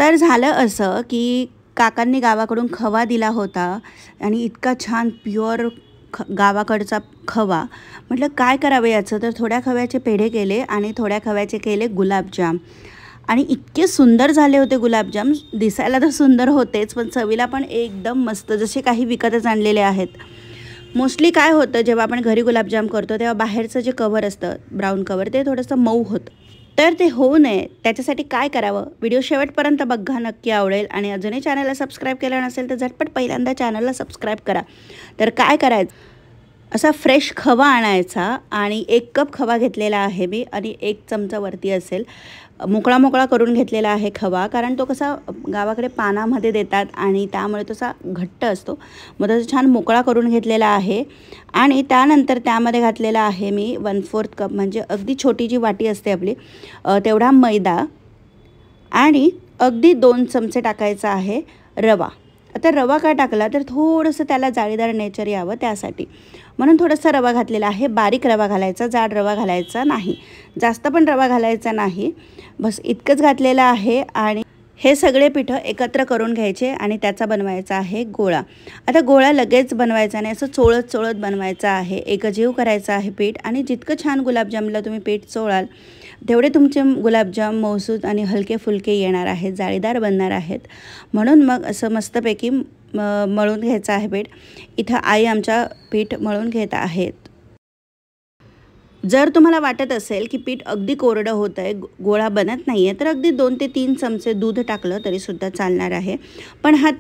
तर झालं असं की काकांनी गावाकडून खवा दिला होता आणि इतका छान प्युअर गावाकडचा खवा. म्हटलं काय करावं याचं, तर थोड्या खव्याचे पेढे केले आणि थोड्या खव्याचे केले गुलाबजाम. आणि इतके सुंदर झाले होते गुलाबजाम. दिसायला तर सुंदर होतेच, पण चवीला पण एकदम मस्त, जसे काही विकतच आणलेले आहेत. मोस्टली काय होतं, जेव्हा आपण घरी गुलाबजाम करतो तेव्हा बाहेरचं जे कवर असतं, ब्राऊन कवर, ते थोडंसं मऊ होतं. तर ते होऊ नये त्याच्यासाठी काय करावं, व्हिडिओ शेवटपर्यंत बघा, नक्की आवडेल. आणि अजूनही चॅनलला सबस्क्राईब केलं नसेल तर झटपट पहिल्यांदा चॅनलला सबस्क्राईब करा. तर काय करायचं, असा फ्रेश खवा आणायचा आणि 1 कप खवा घेतलेला आहे मी, आणि 1 चमचा वरती असेल मोकळा मोकळा करून घेतलेला आहे खवा. कारण तो कसा गावाकडे पानामध्ये देतात आणि त्यामुळे तसा घट्ट असतो, मग तसं छान मोकळा करून घेतलेला आहे. आणि त्यानंतर त्यामध्ये घातलेला आहे मी 1/4 कप, म्हणजे अगदी छोटी जी वाटी असते आपली तेवढा मैदा, आणि अगदी 2 चमचे टाकायचा आहे रवा. आता रवा का टाकला, तर थोडंसं त्याला जाळीदार नेचर यावं त्यासाठी, म्हणून थोडासा रवा घातलेला आहे. बारीक रवा घालायचा, जाड रवा घालायचा नाही, जास्त पण रवा घालायचा नाही, बस इतकंच घातलेलं आहे. आणि हे सगळे पिठं एकत्र करून घ्यायचे आणि त्याचा बनवायचा आहे गोळा. आता गोळा लगेच बनवायचा नाही, असं चोळत चोळत बनवायचा आहे, एकजीव करायचा आहे पीठ. आणि जितकं छान गुलाबजामला तुम्ही पीठ चोळाल तेवढे तुमचे गुलाबजाम मौसूद आणि हलके फुलके येणार आहेत, जाळीदार बनणार आहेत. म्हणून मग असं मस्तपैकी मळून घ्यायचं आहे पीठ. इथं आई आमच्या पीठ मळून घेत आहेत. जर तुम्हाला वाटत असेल की पीठ अगदी कोरडं होत आहे, गोळा बनत नाही आहे, तर अगदी 2 ते 3 चमचे दूध टाकलं तरीसुद्धा चालणार आहे. पण हा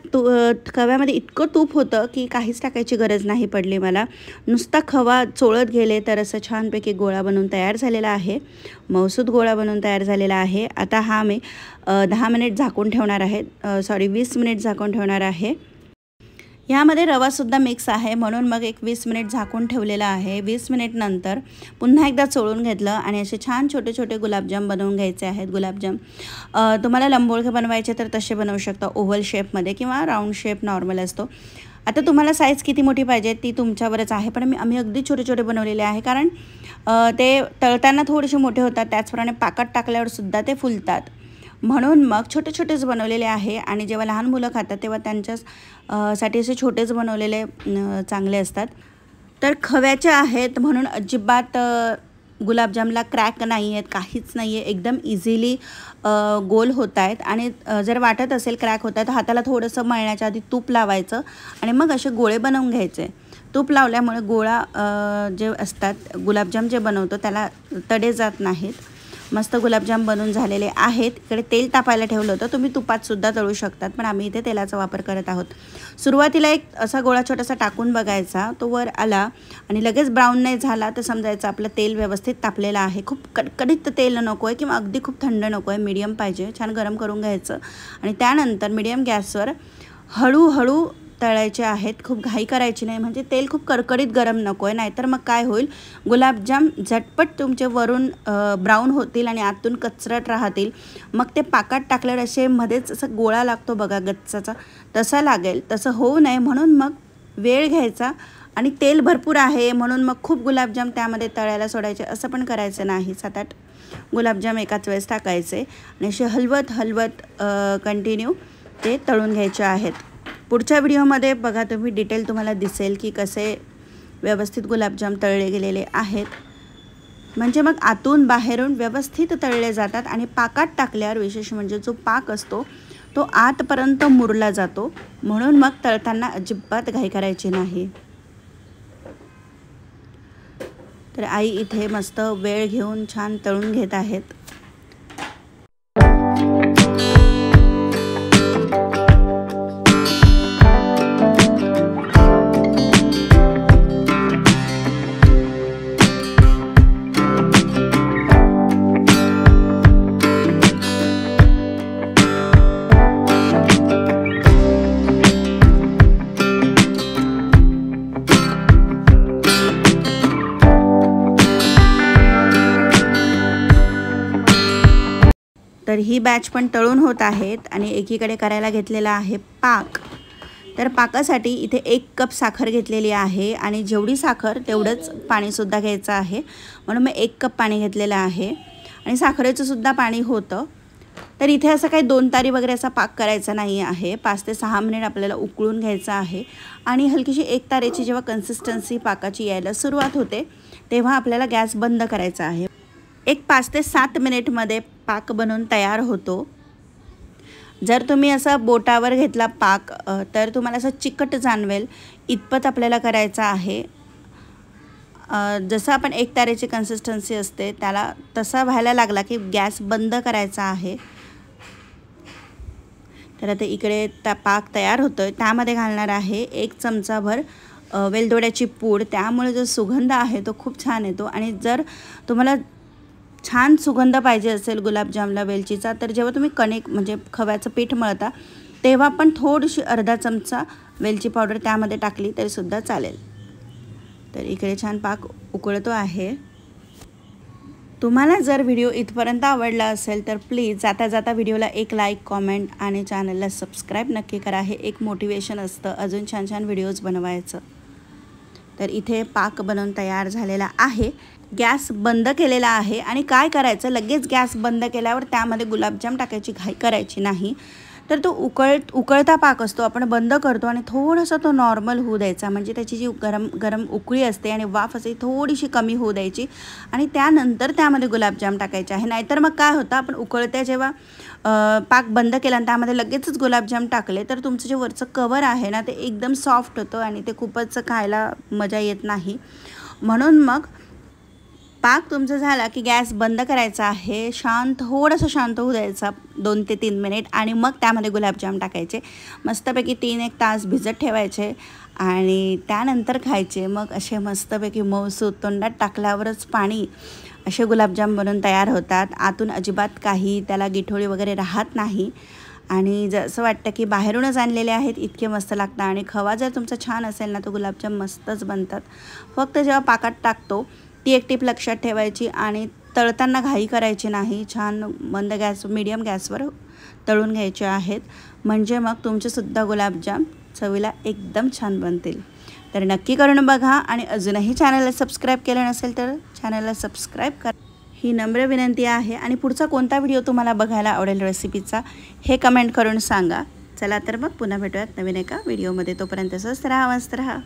खव्यामध्ये इतकं तूप होतं की काहीच टाकायची गरज नाही पडली मला. नुसता खवा चोळत गेले तर असं छानपैकी गोळा बनवून तयार झालेला आहे, मौसूद गोळा बनवून तयार झालेला आहे. आता हा मी 10 मिनिट झाकून ठेवणार आहे, 20 मिनिट झाकून ठेवणार आहे. ह्यामध्ये रवासुद्धा मिक्स आहे, म्हणून मग एक 20 मिनिट झाकून ठेवलेलं आहे. 20 मिनिट नंतर पुन्हा एकदा चोळून घेतलं आणि असे छान छोटे छोटे गुलाबजाम बनवून घ्यायचे आहेत. गुलाबजाम तुम्हाला लंबोळके बनवायचे तर तसे बनवू शकता, ओव्हल शेपमध्ये, किंवा राऊंड शेप नॉर्मल असतो. आता तुम्हाला साईज किती मोठी पाहिजे ती तुमच्यावरच आहे, पण आम्ही अगदी छोटे छोटे बनवलेले आहे, कारण ते तळताना थोडेसे मोठे होतात, त्याचप्रमाणे पाकात टाकल्यावर सुद्धा ते फुलतात. म्हणून मग छोटे छोटेच बनवलेले आहे. आणि जेव्हा लहान मुलं खातात तेव्हा त्यांच्यासाठी असे छोटेच बनवलेले चांगले असतात. तर खव्याचे आहेत म्हणून अजिबात गुलाबजामला क्रॅक नाही आहेत, काहीच नाही आहे, एकदम इझिली गोल होत आहेत. आणि जर वाटत असेल क्रॅक होत आहे तर हाताला थोडंसं मळण्याच्या आधी तूप लावायचं आणि मग असे गोळे बनवून घ्यायचे. तूप लावल्यामुळे गोळा जे असतात, गुलाबजाम जे बनवतो त्याला तडे जात नाहीत. मस्त गुलाबजाम बनवून झालेले आहेत. इकडे तेल तापायला ठेवलं होतं, तुम्ही तुपातसुद्धा तळू शकतात, पण आम्ही इथे तेलाचा वापर करत आहोत. सुरुवातीला एक असा गोळा छोटासा टाकून बघायचा, तो वर आला आणि लगेच ब्राऊन नाही झाला तर समजायचं आपलं तेल व्यवस्थित तापलेलं आहे. खूप कडकडीत तेल नको आहे किंवा अगदी खूप थंड नको आहे, मीडियम पाहिजे. छान गरम करून घ्यायचं आणि त्यानंतर मीडियम गॅसवर हळूहळू तळायचे आहेत, खूप घाई करायची नाही, म्हणजे तेल खूप कडकडीत गरम नको आहे, नाहीतर मग काय होईल, गुलाबजाम झटपट तुमचे वरून ब्राऊन होतील आणि आतून कचरट राहतील. मग ते पाकात टाकल्यावर असे मध्येच असं गोळा लागतो बघा गच्चाचा, तसा लागेल. तसं होऊ नये म्हणून मग वेळ घ्यायचा. आणि तेल भरपूर आहे म्हणून मग खूप गुलाबजाम त्यामध्ये तळायला सोडायचे असं पण करायचं नाही. 7-8 गुलाबजाम एकाच वेळेस टाकायचे आणि असे हलवत हलवत कंटिन्यू ते तळून घ्यायचे आहेत. पुढच्या व्हिडिओमध्ये बघा तुम्ही, डिटेल तुम्हाला दिसेल की कसे व्यवस्थित गुलाबजाम तळले गेलेले आहेत. म्हणजे मग आतून बाहेरून व्यवस्थित तळले जातात. आणि पाकात टाकल्यावर विशेष म्हणजे जो पाक असतो तो आतपर्यंत मुरला जातो, म्हणून मग तळताना अजिबात घाई करायची नाही. तर आई इथे मस्त वेळ घेऊन छान तळून घेत आहेत. तर ही बॅच पण तळून होत आहेत आणि एकीकडे करायला घेतलेला आहे पाक. तर पाकासाठी इथे 1 कप साखर घेतलेली आहे आणि जेवढी साखर तेवढंच पाणीसुद्धा घ्यायचं आहे, म्हणून मी 1 कप पाणी घेतलेलं आहे. आणि साखरेचं सुद्धा पाणी होतं. तर इथे असं काही 2 तारी वगैरे असा पाक करायचा नाही आहे. 5 ते 6 मिनिट आपल्याला उकळून घ्यायचं आहे आणि हलकीशी 1 तारेची जेव्हा कन्सिस्टन्सी पाकाची यायला सुरुवात होते तेव्हा आपल्याला गॅस बंद करायचा आहे. एक 5 ते 7 मिनिटमध्ये पाक बनवून तयार होतो. जर तुम्ही असा बोटावर घेतला पाक तर तुम्हाला असं चिकट जाणवेल इतपत आपल्याला करायचा आहे. जसं आपण 1 तारेची कन्सिस्टन्सी असते त्याला तसा व्हायला लागला की गॅस बंद करायचा आहे. तर आता इकडे पाक तयार होतोय. त्यामध्ये घालणार आहे 1 चमचाभर वेलदोड्याची पूड. त्यामुळे जो सुगंध आहे तो खूप छान येतो. आणि जर तुम्हाला छान सुगंध पाहिजे असेल गुलाबजामला वेलचीचा तर जेव्हा तुम्ही कणिक म्हणजे खव्याचं पीठ मळता तेव्हा पण थोडीशी अर्धा चमचा वेलची पावडर त्यामध्ये टाकली तरी सुद्धा चालेल. तर इकडे छान पाक उकळतो आहे. तुम्हाला जर व्हिडिओ इथपर्यंत आवडला असेल तर प्लीज जाता जाता व्हिडिओला एक लाईक, कॉमेंट आणि चॅनलला सबस्क्राईब नक्की करा. हे एक मोटिवेशन असतं अजून छान छान व्हिडिओज बनवायचं. तर इथे पाक बनवून तयार झालेला आहे. गॅस बंद केलेला आहे. आणि काय करायचं, लगेच गॅस बंद केल्यावर त्यामध्ये गुलाबजाम टाकायची घाई करायची नाही. तर तो उकळता पाक असतो आपण बंद करतो आणि थोडासा तो नॉर्मल होऊ द्यायचा. म्हणजे त्याची जी गरम उकळी असते आणि वाफ असते थोडीशी कमी होऊ द्यायची आणि त्यानंतर त्यामध्ये गुलाबजाम टाकायचे आहे. नाहीतर मग काय होतं, आपण उकळत्या जेव्हा पाक बंद केला आणि त्यामध्ये लगेचच गुलाबजाम टाकले तर तुमचं जे वरचं कवर आहे ना ते एकदम सॉफ्ट होतं आणि ते खूपच खायला मजा येत नाही. म्हणून मग पाक तुमचा झाला की गॅस बंद करायचा आहे. थोडंसं शांत होऊ द्यायचा 2 ते 3 मिनिट आणि मग त्यामध्ये गुलाबजाम टाकायचे. मस्तपैकी 3-1 तास भिजत ठेवायचे आणि त्यानंतर खायचे. मग असे मस्तपैकी मऊसूत तोंडात टाकल्यावरच पाणी असे गुलाबजाम बनवून तयार होतात. आतून अजिबात काही त्याला गिठोळी वगैरे राहत नाही आणि जसं वाटतं की बाहेरूनच आणलेले आहेत इतके मस्त लागतात. आणि खवा जर तुमचा छान असेल ना तो गुलाबजाम मस्तच बनतात. फक्त जेव्हा पाकात टाकतो ती एक टीप लक्षात ठेवायची आणि तळताना घाई करायची नाही. छान मंद गॅस मीडियम गॅसवर तळून घ्यायचे आहेत म्हणजे मग तुमचेसुद्धा गुलाबजाम चवीला एकदम छान बनतील. तर नक्की करून बघा आणि अजूनही चॅनलला सबस्क्राईब केलं नसेल तर चॅनलला सबस्क्राईब करा ही नम्र विनंती आहे. आणि पुढचा कोणता व्हिडिओ तुम्हाला बघायला आवडेल रेसिपीचा हे कमेंट करून सांगा. चला तर मग पुन्हा भेटूयात नवीन एका व्हिडिओमध्ये. तोपर्यंत स्वस्त राहा, मस्त राहा.